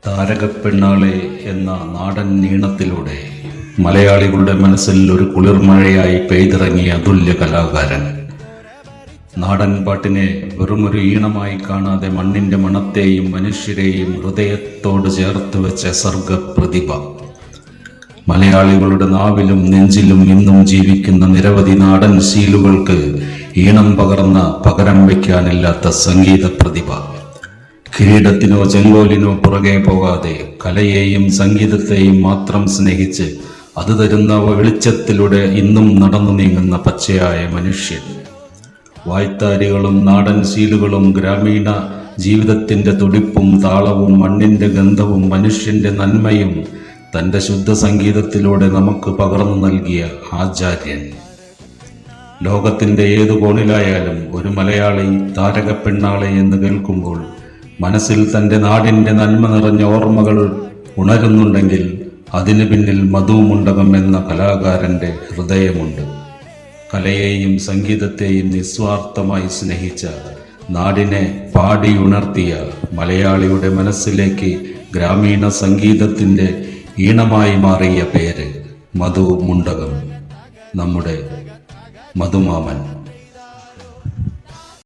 താരകപ്പെണ്ണാളെ എന്ന നാടൻ ഈണത്തിലൂടെ മലയാളികളുടെ മനസ്സിൽ ഒരു കുളിർമഴയായി പെയ്തിറങ്ങിയ അതുല്യ കലാകാരൻ. നാടൻ പാട്ടിനെ വെറുമൊരു ഈണമായി കാണാതെ മണ്ണിന്റെ മണത്തെയും മനുഷ്യരെയും ഹൃദയത്തോട് ചേർത്ത് വെച്ച സർഗപ്രതിഭ. മലയാളികളുടെ നാവിലും നെഞ്ചിലും ഇന്നും ജീവിക്കുന്ന നിരവധി നാടൻ ശീലുകൾക്ക് ഈണം പകർന്ന പകരം വയ്ക്കാനില്ലാത്ത സംഗീത പ്രതിഭ. കിരീടത്തിനോ ചെങ്കോലിനോ പുറകെ പോകാതെ കലയെയും സംഗീതത്തെയും മാത്രം സ്നേഹിച്ച് അത് തരുന്ന വെളിച്ചത്തിലൂടെ ഇന്നും നടന്നു നീങ്ങുന്ന പച്ചയായ മനുഷ്യൻ. വായ്ത്താരികളും നാടൻ ശീലുകളും ഗ്രാമീണ ജീവിതത്തിന്റെ തുടിപ്പും താളവും മണ്ണിന്റെ ഗന്ധവും മനുഷ്യന്റെ നന്മയും തൻ്റെ ശുദ്ധ സംഗീതത്തിലൂടെ നമുക്ക് പകർന്നു നൽകിയ ആചാര്യൻ. ലോകത്തിന്റെ ഏതു കോണിലായാലും ഒരു മലയാളി താരകപ്പെണ്ണാളെ എന്ന് കേൾക്കുമ്പോൾ മനസ്സിൽ തൻ്റെ നാടിൻ്റെ നന്മ നിറഞ്ഞ ഓർമ്മകൾ ഉണരുന്നുണ്ടെങ്കിൽ അതിനു പിന്നിൽ മധു മുണ്ടകം എന്ന കലാകാരൻ്റെ ഹൃദയമുണ്ട്. കലയെയും സംഗീതത്തെയും നിസ്വാർത്ഥമായി സ്നേഹിച്ച, നാടിനെ പാടിയുണർത്തിയ മലയാളിയുടെ മനസ്സിലേക്ക് ഗ്രാമീണ സംഗീതത്തിൻ്റെ ഈണമായി മാറിയ പേര് മധു മുണ്ടകം, നമ്മുടെ മധുമാമൻ.